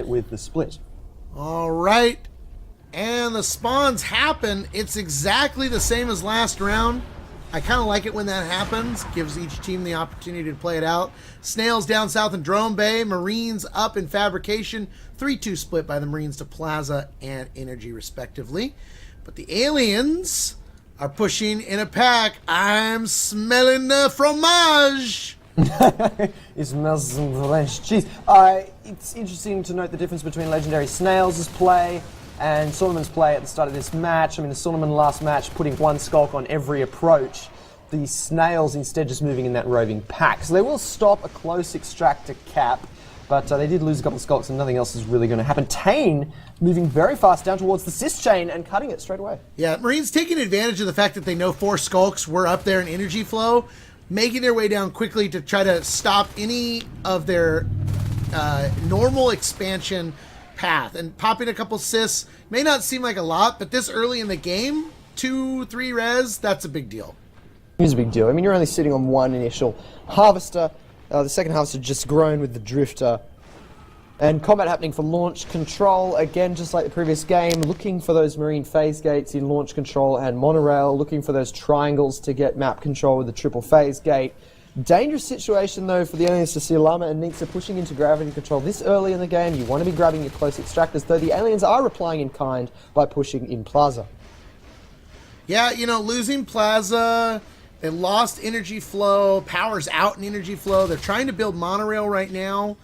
with the split. All right, and the spawns happen. It's exactly the same as last round. I kind of like it when that happens. Gives each team the opportunity to play it out. Snails down south in Drone Bay. Marines up in Fabrication. 3-2 split by the Marines to Plaza and Energy respectively. But the Aliens are pushing in a pack. I'm smelling the fromage. It smells some French cheese. It's interesting to note the difference between Legendary Snails' play and Saunamen's play at the start of this match. I mean, the Saunamen last match putting one skulk on every approach. The Snails instead just moving in that roving pack. So they will stop a close extractor cap, but they did lose a couple of skulks and nothing else is really going to happen. Tane moving very fast down towards the Cis chain and cutting it straight away. Yeah, Marines taking advantage of the fact that they know 4 skulks were up there in energy flow, making their way down quickly to try to stop any of their normal expansion path. And popping a couple cis may not seem like a lot, but this early in the game, 2-3 res, that's a big deal. It's a big deal. I mean, you're only sitting on one initial harvester. The second harvester just grown with the drifter. And combat happening for launch control, again, just like the previous game, looking for those marine phase gates in launch control and monorail, looking for those triangles to get map control with the triple phase gate. Dangerous situation, though, for the aliens to see Llama and Nyx are pushing into gravity control this early in the game. You want to be grabbing your close extractors, though the aliens are replying in kind by pushing in Plaza. Yeah, you know, losing Plaza, they lost energy flow, power's out in energy flow. They're trying to build monorail right now.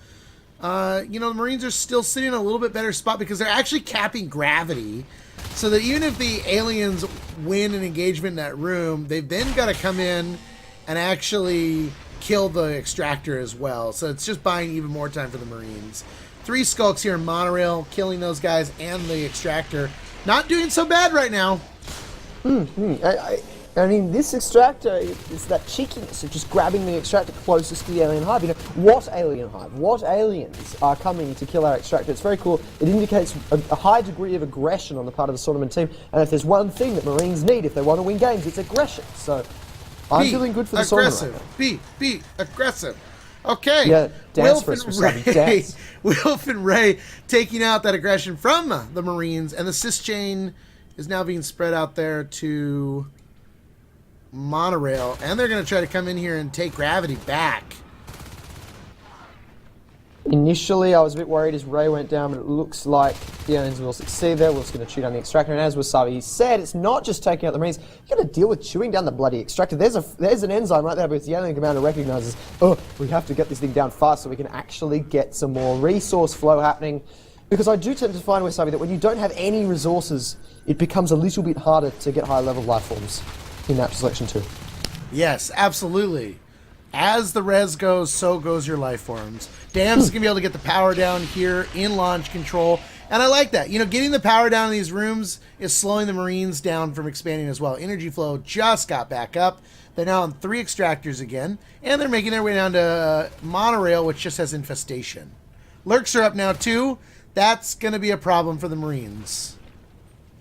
You know, the Marines are still sitting in a little bit better spot because they're actually capping gravity. So that even if the aliens win an engagement in that room, they've then got to come in and actually kill the extractor as well. So it's just buying even more time for the Marines. 3 skulks here in monorail, killing those guys and the extractor. Not doing so bad right now. I mean, this extractor is that cheekiness of just grabbing the extractor closest to the alien hive. You know, what alien hive? What aliens are coming to kill our extractor? It's very cool. It indicates a high degree of aggression on the part of the Saunamen team. And if there's one thing that Marines need if they want to win games, it's aggression. So I'm feeling good for the Saunamen. Be aggressive. Okay. Yeah, dance for us, dance. Wilf and Ray taking out that aggression from the Marines, and the Cis chain is now being spread out there to monorail, and they're going to try to come in here and take gravity back. Initially, I was a bit worried as Ray went down, but it looks like the aliens will succeed there. Will's going to chew down the extractor, and as Wasabi said, it's not just taking out the Marines. You've got to deal with chewing down the bloody extractor. There's an enzyme right there, but the alien commander recognizes, oh, we have to get this thing down fast so we can actually get some more resource flow happening. Because I do tend to find, Wasabi, that when you don't have any resources, it becomes a little bit harder to get high-level life forms in Natural Selection 2. Yes, absolutely. As the res goes, so goes your life forms. Dam's going to be able to get the power down here in launch control. And I like that. You know, getting the power down in these rooms is slowing the Marines down from expanding as well. Energy flow just got back up. They're now on 3 extractors again. And they're making their way down to monorail, which just has infestation. Lurks are up now too. That's going to be a problem for the Marines.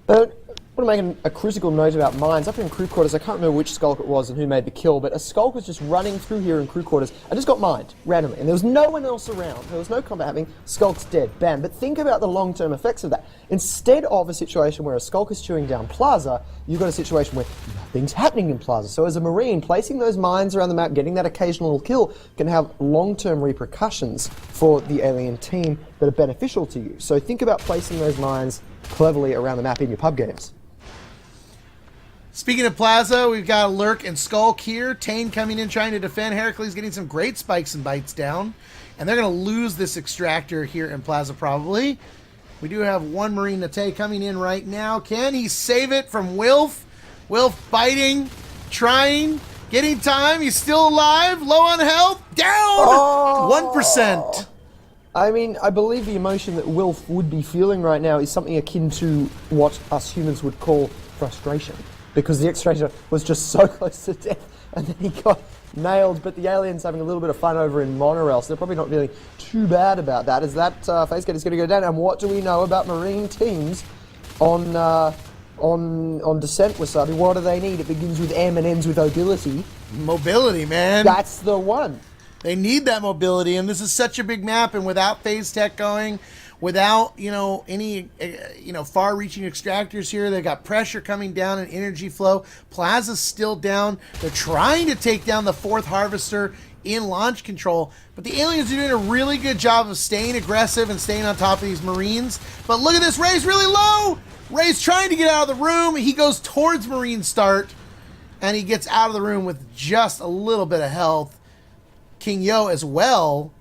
But I want to make a critical note about mines. Up in crew quarters, I can't remember which skulk it was and who made the kill, but a skulk was just running through here in crew quarters and just got mined randomly. And there was no one else around. There was no combat happening. Skulk's dead. Bam. But think about the long-term effects of that. Instead of a situation where a skulk is chewing down Plaza, you've got a situation where nothing's happening in Plaza. So as a Marine, placing those mines around the map, getting that occasional kill, can have long-term repercussions for the alien team that are beneficial to you. So think about placing those mines cleverly around the map in your pub games. Speaking of Plaza, we've got a Lurk and Skulk here. Tane coming in trying to defend. Heracles getting some great spikes and bites down. And they're going to lose this extractor here in Plaza probably. We do have one Marine Nate coming in right now. Can he save it from Wilf? Wilf biting, trying, getting time. He's still alive, low on health, down 1%. I mean, I believe the emotion that Wilf would be feeling right now is something akin to what us humans would call frustration. Because the extractor was just so close to death, and then he got nailed. But the alien's having a little bit of fun over in monorail, so they're probably not feeling too bad about that, as that phase gate is going to go down. And what do we know about Marine teams on Descent, Wasabi? What do they need? It begins with M and ends with mobility. Mobility, man. That's the one. They need that mobility, and this is such a big map, and without phase tech going, without, any, far-reaching extractors here. They got pressure coming down and energy flow. Plaza's still down. They're trying to take down the 4th Harvester in launch control, but the aliens are doing a really good job of staying aggressive and staying on top of these Marines. But look at this, Ray's really low. Ray's trying to get out of the room. He goes towards Marine start, and he gets out of the room with just a little bit of health. King Yo as well.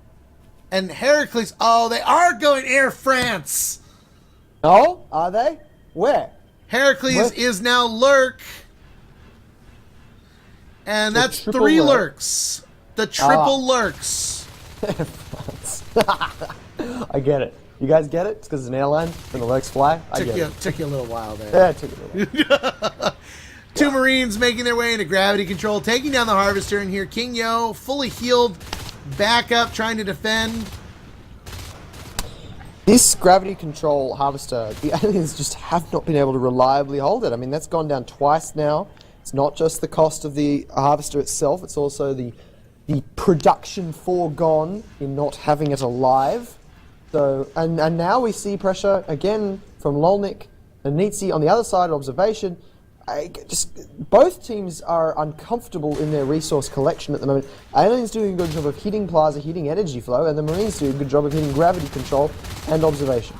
And Heracles, oh, they are going Air France. Oh, are they? Where? Heracles is now Lurk. And that's 3 lurks. The triple lurks. I get it. You guys get it? It's because it's an airline and the lurks fly? Took you a little while there. Yeah, it took a little while. 2 Marines making their way into gravity control, taking down the Harvester in here. King Yo, fully healed, back up, trying to defend. This gravity control Harvester, the aliens just have not been able to reliably hold it. I mean, that's gone down twice now. It's not just the cost of the Harvester itself, it's also the production foregone in not having it alive. So, and now we see pressure again from Lolnik and Nietzsche on the other side of observation. Both teams are uncomfortable in their resource collection at the moment. Aliens doing a good job of hitting Plaza, hitting energy flow, and the Marines doing a good job of hitting gravity control and observation.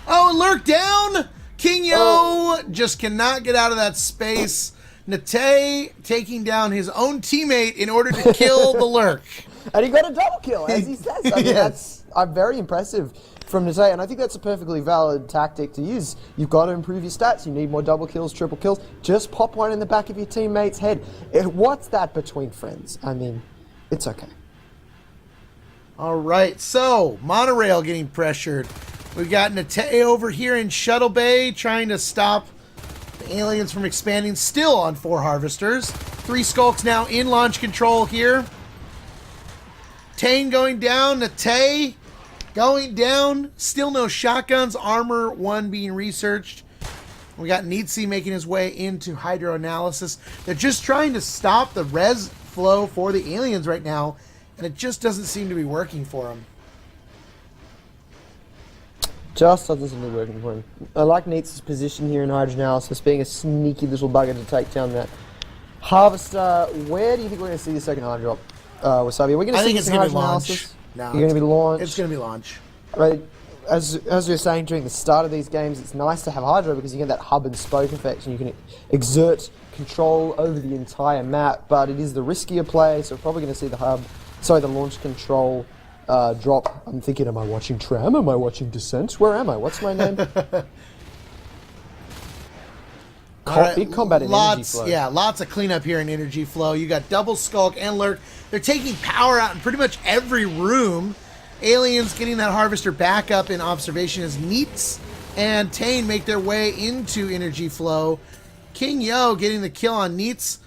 Oh, Lurk down! King Yo just cannot get out of that space. Nate taking down his own teammate in order to kill the Lurk. And he got a double kill, as he says. I mean, Yes. that's very impressive from Nate, and I think that's a perfectly valid tactic to use. You've got to improve your stats. You need more double kills, triple kills. Just pop one in the back of your teammate's head. What's that between friends? I mean, it's okay. All right, so Monorail getting pressured. We've got Nate over here in Shuttle Bay trying to stop the aliens from expanding, still on 4 Harvesters. 3 Skulks now in launch control here. Tane going down, Nate going down. Still no shotguns. Armor 1 being researched. We got Nietzsche making his way into hydroanalysis. They're just trying to stop the res flow for the aliens right now, and it just doesn't seem to be working for them. Just doesn't seem to be working for him. I like Nietzsche's position here in hydroanalysis, being a sneaky little bugger to take down that Harvester. Where do you think we're going to see the second hard drop, Wasabi? Are we going to see it's going to be launch. hydroanalysis? No, You're going to be launch? It's going to be launch. Right. As we were saying during the start of these games, it's nice to have Hydro because you get that hub and spoke effect and you can exert control over the entire map, but it is the riskier play, so we're probably going to see the launch control drop. I'm thinking, am I watching Tram? Am I watching Descent? Where am I? What's my name? Big combat in energy flow. Yeah, lots of cleanup here in energy flow. You got double Skulk and Lurk. They're taking power out in pretty much every room. Aliens getting that Harvester back up in observation as Neats and Tane make their way into energy flow. King Yo getting the kill on Neats.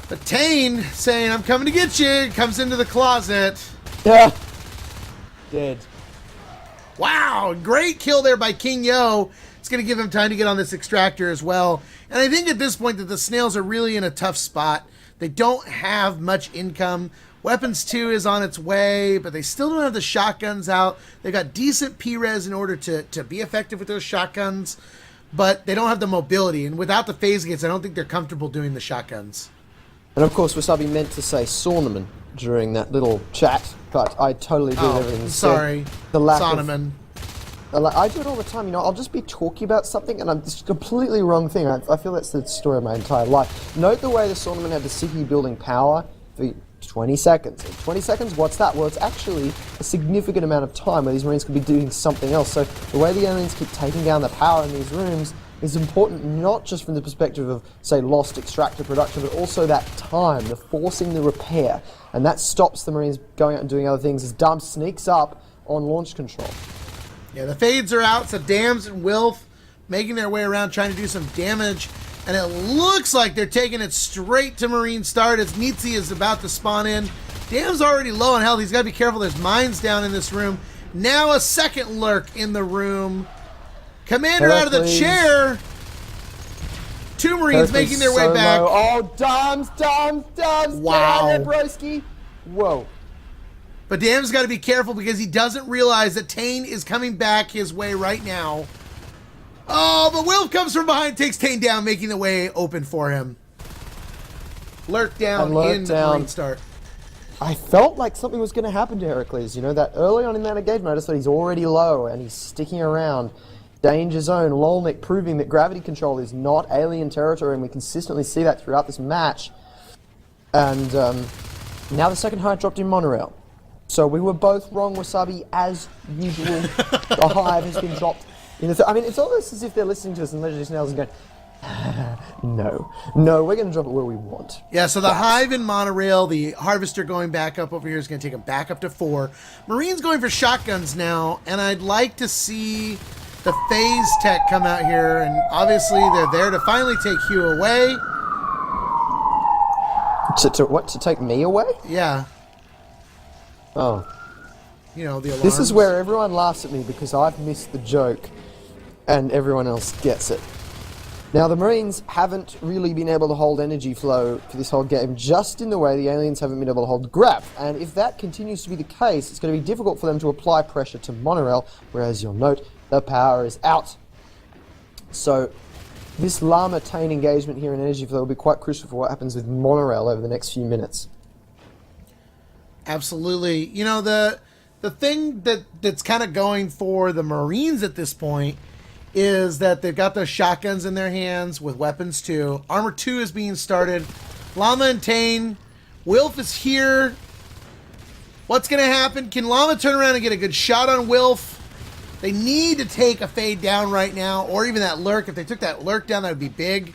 But Tane saying, I'm coming to get you, comes into the closet. Yeah. Dead. Wow, great kill there by King Yo. It's going to give him time to get on this extractor as well. And I think at this point that the Snails are really in a tough spot. They don't have much income. Weapons 2 is on its way, but they still don't have the shotguns out. They've got decent P-Res in order to be effective with those shotguns, but they don't have the mobility. And without the phase gates, I don't think they're comfortable doing the shotguns. And of course, Wasabi meant to say Saunamen during that little chat, but I totally did everything. Sorry. The lack Saunamen. I do it all the time, you know, I'll just be talking about something and it's a completely wrong thing. I feel that's the story of my entire life. Note the way the Saunamen had to sit here building power for 20 seconds. In 20 seconds, what's that? Well, it's actually a significant amount of time where these Marines could be doing something else. So the way the aliens keep taking down the power in these rooms is important, not just from the perspective of, say, lost extractor production, but also that time, the forcing the repair. And that stops the Marines going out and doing other things as Dom sneaks up on launch control. Yeah, the fades are out, so Dams and Wilf making their way around trying to do some damage. And it looks like they're taking it straight to Marine start as Nietzsche is about to spawn in. Dam's already low on health. He's got to be careful. There's mines down in this room. Now a second lurk in the room. Commander out of the chair. 2 Marines making their way back. Oh, Doms! Wow. Get out of there, broski. Whoa. But Dam's got to be careful because he doesn't realize that Tane is coming back his way right now. Oh, but Wilf comes from behind, takes Tane down, making the way open for him. Lurk down in the Marine start. I felt like something was going to happen to Heracles. You know, that early on in that engagement, I just thought he's already low and he's sticking around. Danger zone, Lolnik proving that gravity control is not alien territory, and we consistently see that throughout this match. And now the second hive dropped in monorail. So we were both wrong, Wasabi, as usual. The hive has been dropped. I mean, it's almost as if they're listening to us in Legendary Snails and going, no, we're going to drop it where we want. Yeah, so the hive in monorail, the harvester going back up over here is going to take them back up to 4. Marines going for shotguns now, and I'd like to see the phase tech come out here, and obviously they're there to finally take Hugh away. To take me away? Yeah. Oh. You know, the alarms. This is where everyone laughs at me because I've missed the joke and everyone else gets it. Now, the Marines haven't really been able to hold energy flow for this whole game, just in the way the aliens haven't been able to hold grav. And if that continues to be the case, it's going to be difficult for them to apply pressure to monorail, whereas you'll note the power is out. So this Llama-Tane engagement here in energy flow will be quite crucial for what happens with monorail over the next few minutes. Absolutely. You know, the thing that's kind of going for the Marines at this point is that they've got those shotguns in their hands with weapons too. Armor 2 is being started. Llama and Tane. Wilf is here. What's going to happen? Can Llama turn around and get a good shot on Wilf? They need to take a fade down right now, or even that lurk. If they took that lurk down, that would be big.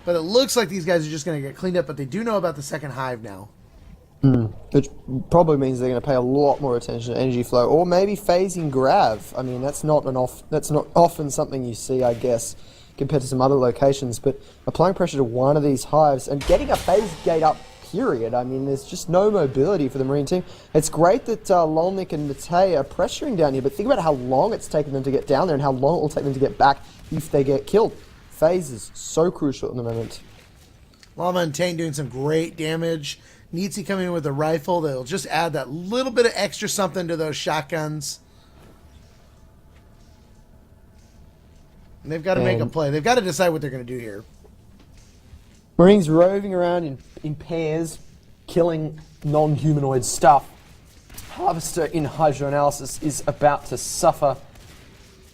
But it looks like these guys are just going to get cleaned up, but they do know about the second hive now. Which probably means they're going to pay a lot more attention to energy flow, or maybe phasing grav. I mean, that's not often something you see, I guess, compared to some other locations. But applying pressure to one of these hives and getting a phase gate up, period. I mean, there's just no mobility for the Marine team. It's great that Lolnik and Matei are pressuring down here, but think about how long it's taken them to get down there and how long it will take them to get back if they get killed. Phase is so crucial at the moment. Llama and Tane doing some great damage. Nietzsche coming in with a rifle that'll just add that little bit of extra something to those shotguns. And they've got to make a play. They've got to decide what they're going to do here. Marines roving around in pairs, killing non-humanoid stuff. Harvester in hydroanalysis is about to suffer.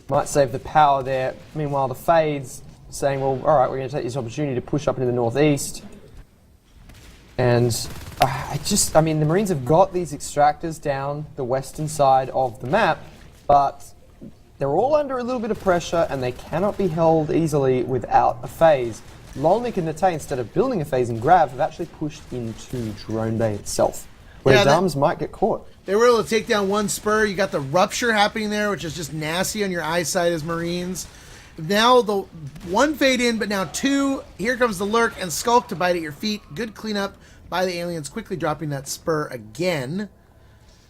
Might save the power there. Meanwhile, the Fades saying, well, all right, we're going to take this opportunity to push up into the northeast. And I mean, the Marines have got these extractors down the western side of the map, but they're all under a little bit of pressure and they cannot be held easily without a phase. Lolnik and Nate, instead of building a phase in grav, have actually pushed into Drone Bay itself, where Dums might get caught. They were able to take down one spur. You got the rupture happening there, which is just nasty on your eyesight as Marines. Now the one fade in, but now 2. Here comes the lurk and skulk to bite at your feet. Good cleanup by the aliens, quickly dropping that spur again.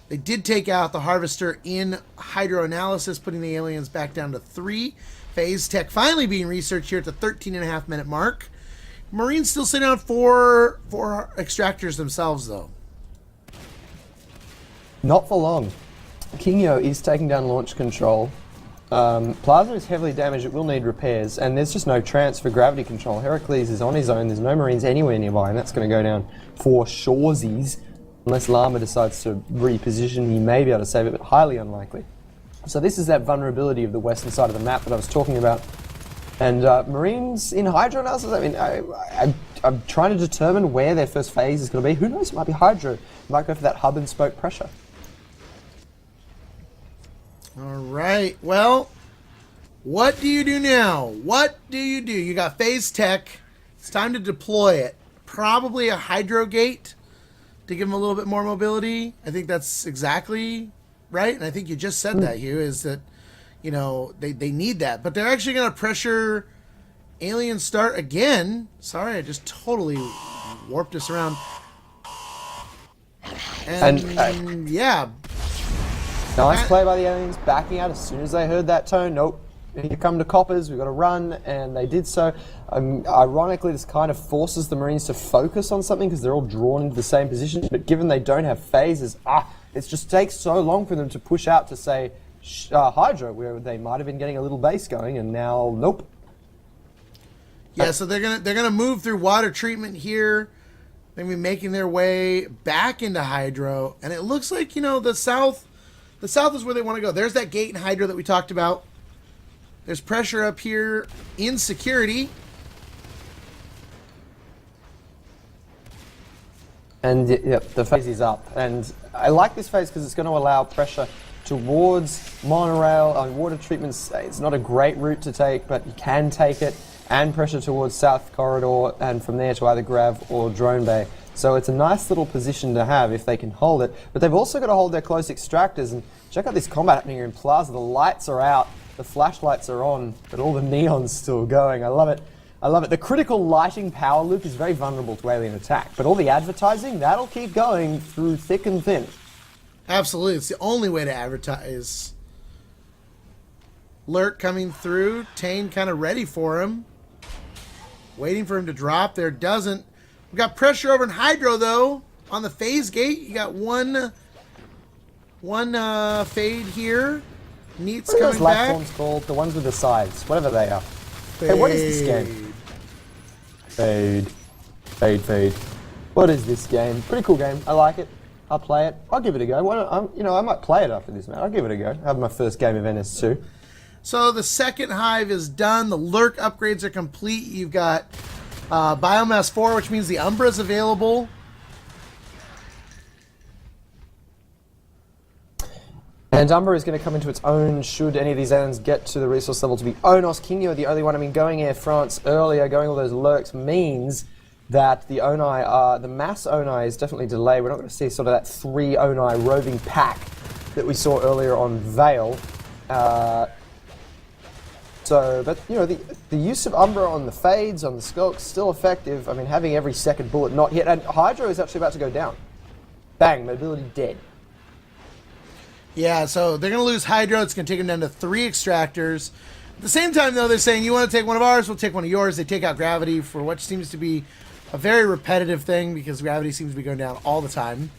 They did take out the harvester in hydroanalysis, putting the aliens back down to 3. Phase tech finally being researched here at the 13.5-minute mark. Marines still sitting on 4 extractors themselves, though. Not for long. Kingyo is taking down launch control. Plaza is heavily damaged, it will need repairs, and there's just no transfer gravity control. Heracles is on his own, there's no Marines anywhere nearby, and that's going to go down for shoresies. Unless Llama decides to reposition, he may be able to save it, but highly unlikely. So this is that vulnerability of the western side of the map that I was talking about. And Marines in Hydro analysis, I mean, I'm trying to determine where their first phase is going to be. Who knows, it might be Hydro. It might go for that hub and spoke pressure. All right, well, what do you do now? What do? You got phase tech. It's time to deploy it. Probably a hydro gate to give them a little bit more mobility. I think that's exactly right. And I think you just said that, Hugh, is that, you know, they need that. But they're actually going to pressure alien start again. Sorry, I just totally warped us around. And yeah. Nice play by the aliens, backing out as soon as they heard that tone. Nope, here come the coppers, we've got to run, and they did so. Ironically, this kind of forces the Marines to focus on something because they're all drawn into the same position, but given they don't have phases, It just takes so long for them to push out to say Hydro, where they might have been getting a little base going, and now nope. Yeah, so they're gonna move through water treatment here. They're gonna be making their way back into Hydro, and it looks like, you know, the south is where they want to go. There's that gate in Hydro that we talked about. There's pressure up here in security. And yep, the phase is up, and I like this phase because it's going to allow pressure towards monorail. Water treatments, it's not a great route to take, but you can take it, and pressure towards South Corridor, and from there to either Grav or Drone Bay. So it's a nice little position to have if they can hold it, but they've also got to hold their close extractors. And check out this combat happening here in Plaza. The lights are out, the flashlights are on, but all the neon's still going. I love it. I love it. The critical lighting power loop is very vulnerable to alien attack, but all the advertising, that'll keep going through thick and thin. Absolutely. It's the only way to advertise. Lurk coming through. Tane kind of ready for him. Waiting for him to drop. There doesn't. We got pressure over in Hydro, though, on the phase gate. You got one fade here. Neat's What are coming those life back. forms called? The ones with the sides, whatever they are. Hey, what is this game? Fade. What is this game? Pretty cool game. I like it. I'll play it. I'll give it a go. Why don't, I might play it after this, man. I'll give it a go. Have my first game of NS2. So the second hive is done. The Lurk upgrades are complete. You've got Biomass 4, which means the Umbra is available. And Umbra is going to come into its own should any of these aliens get to the resource level to be Onos. Kinyo, the only one. I mean, going Air France earlier, going all those lurks means that the Onai are, the mass Onai is definitely delayed. We're not going to see sort of that 3 Onai roving pack that we saw earlier on Vale. But, you know, the use of Umbra on the fades, on the skulks, still effective. I mean, having every second bullet not hit. And Hydro is actually about to go down. Bang, mobility dead. Yeah, so they're going to lose Hydro. It's going to take them down to 3 extractors. At the same time, though, they're saying, you want to take one of ours, we'll take one of yours. They take out Gravity for what seems to be a very repetitive thing because Gravity seems to be going down all the time.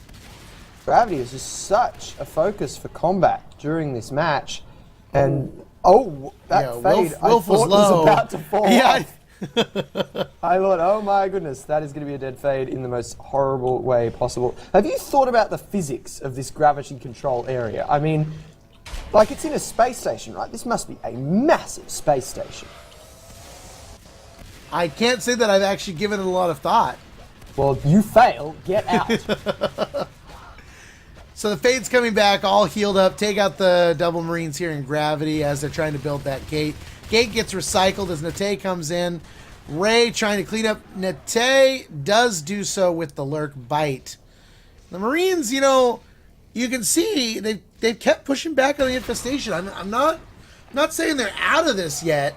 Gravity is just such a focus for combat during this match. And, oh, that fade, Wilf I was thought low. was about to fall Yeah. off. I thought, oh my goodness, that is going to be a dead fade in the most horrible way possible. Have you thought about the physics of this gravity control area? I mean, like, it's in a space station, right? This must be a massive space station. I can't say that I've actually given it a lot of thought. Well, you fail, get out. So the Fade's coming back, all healed up. Take out the double Marines here in Gravity as they're trying to build that gate. Gate gets recycled as Nate comes in. Ray trying to clean up. Nate does do so with the Lurk bite. The Marines, you know, you can see they've kept pushing back on the infestation. I'm not saying they're out of this yet,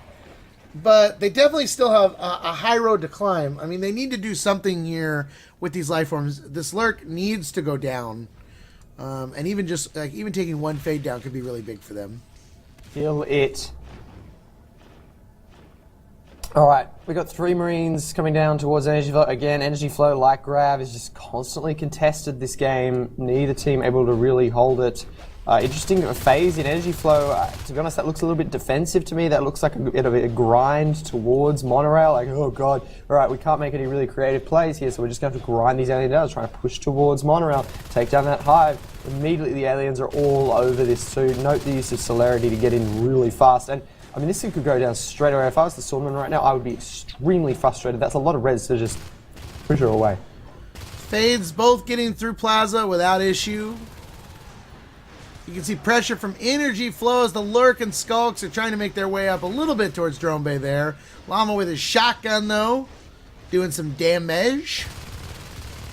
but they definitely still have a high road to climb. I mean, they need to do something here with these life forms. This Lurk needs to go down. And even just even taking one fade down could be really big for them. Kill it. All right, we got 3 Marines coming down towards Energy Flow. Again, Energy Flow, like Grav, is just constantly contested this game. Neither team able to really hold it. Interesting phase in Energy Flow. To be honest, that looks a little bit defensive to me. That looks like a bit of a grind towards Monorail. Like, oh god, all right, we can't make any really creative plays here, so we're just going to have to grind these aliens down, try to push towards Monorail, take down that hive. Immediately, the aliens are all over this too. Note the use of Celerity to get in really fast. And I mean, this thing could go down straight away. If I was the Saunamen right now, I would be extremely frustrated. That's a lot of res to just push her away. Fades both getting through Plaza without issue. You can see pressure from Energy Flow as the Lurk and Skulks are trying to make their way up a little bit towards Drone Bay there. Llama with his shotgun, though, doing some damage.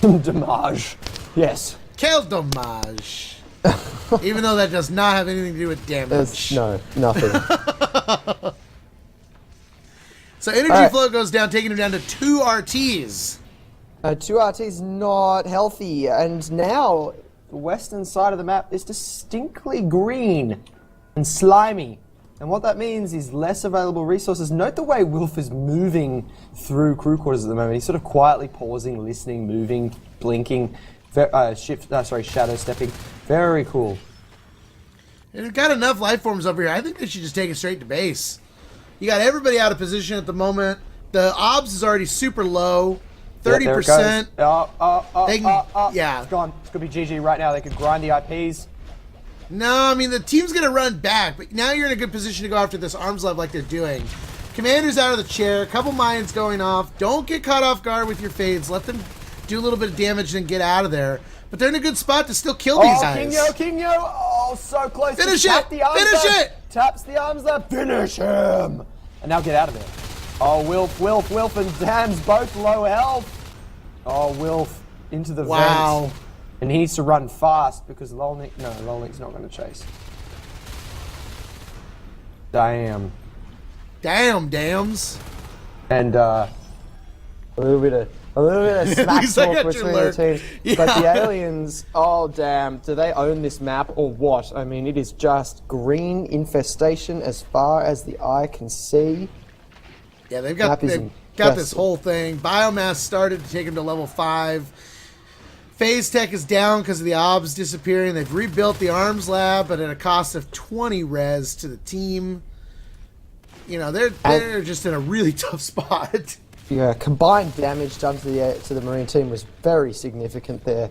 Damage. Yes. Quel dommage. Even though that does not have anything to do with damage. No, nothing. So Energy Flow goes down, taking him down to 2 RTs. 2 RT's not healthy, and now The western side of the map is distinctly green and slimy. And what that means is less available resources. Note the way Wilf is moving through crew quarters at the moment. He's sort of quietly pausing, listening, moving, blinking. Shadow stepping. Very cool. And they've got enough life forms over here. I think they should just take it straight to base. You got everybody out of position at the moment. The obs is already super low. 30%. Yeah. It's gone. It's going to be GG right now. They could grind the IPs. No, I mean, the team's going to run back, but now you're in a good position to go after this arms love like they're doing. Commander's out of the chair. A couple mines going off. Don't get caught off guard with your fades. Let them do a little bit of damage and get out of there. But they're in a good spot to still kill these guys. Kinyo! Oh, so close. Finish it! Finish it! Taps the arms up. Finish him! And now get out of there. Oh, Wilf and Dan's both low health. Oh, Wilf into the vent. And he needs to run fast because Lolnik's not going to chase. Damn. Dams. And a little bit of smack talk between the teams. Yeah. But the aliens, oh damn, do they own this map or what? I mean, it is just green infestation as far as the eye can see. Yeah, they've got this whole thing. Biomass started to take him to level 5. Phase Tech is down because of the obs disappearing. They've rebuilt the arms lab, but at a cost of 20 res to the team. You know, they're just in a really tough spot. Yeah, combined damage done to the Marine team was very significant there.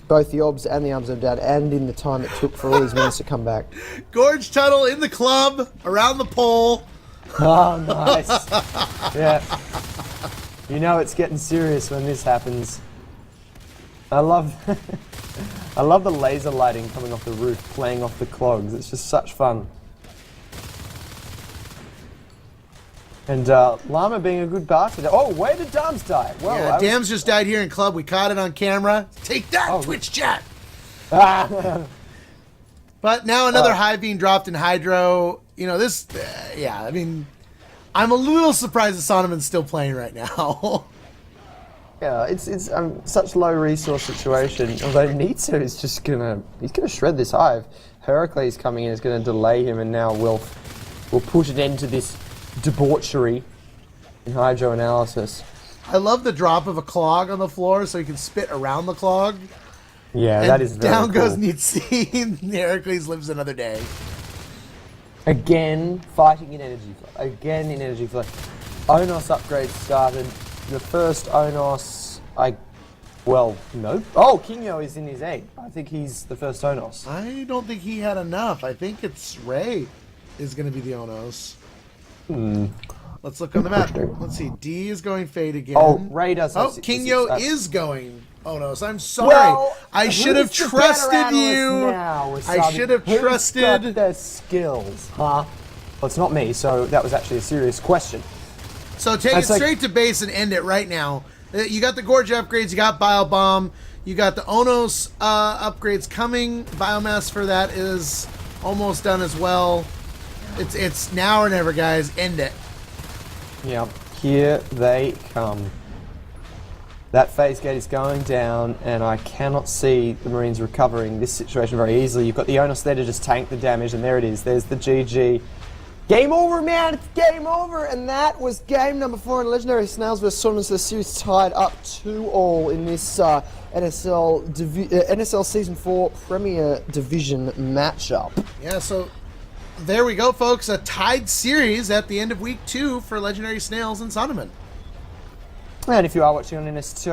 Both the obs and the arms are down, and in the time it took for all these minutes to come back. Gorge Tunnel in the club, around the pole. Oh, nice. Yeah. You know it's getting serious when this happens. I love the laser lighting coming off the roof, playing off the clogs. It's just such fun. And Llama being a good bastard. Oh, where did Dams die? Well, yeah, Dams just died here in club. We caught it on camera. Take that, Twitch chat. But now another hive being dropped in Hydro. You know, this, yeah, I mean, I'm a little surprised that Saunamen's still playing right now. Yeah, it's such low resource situation. Although Nitsu is just he's gonna shred this hive. Heracles coming in is gonna delay him, and now we'll put an end to this debauchery in hydro analysis. I love the drop of a clog on the floor so you can spit around the clog. Yeah, and that is very down cool. goes Nitsi, and Heracles lives another day. Again, fighting in energy flow. Onos upgrade started. The first Onos, no. Oh, Kinyo is in his egg. I think he's the first Onos. I don't think he had enough. I think it's Ray is going to be the Onos. Let's look on the map. Let's see. D is going Fade again. Oh, Ray does. Oh, Kinyo is going Onos. I'm sorry. Well, I should have trusted you. I should have trusted. Who's got their skills, huh? Well, it's not me, so that was actually a serious question. So take it straight to base and end it right now. You got the Gorge upgrades. You got Bio Bomb. You got the Onos upgrades coming. Biomass for that is almost done as well. It's now or never, guys. End it. Yeah, here they come. That phase gate is going down, and I cannot see the Marines recovering this situation very easily. You've got the Onos there to just tank the damage, and there it is. There's the GG. Game over, man! It's game over! And that was game number 4 in Legendary Snails vs. Saunamen. So the series tied up 2-2 in this NSL Season 4 Premier Division matchup. Yeah, so there we go, folks. A tied series at the end of Week 2 for Legendary Snails and Saunamen. And if you are watching on NS2,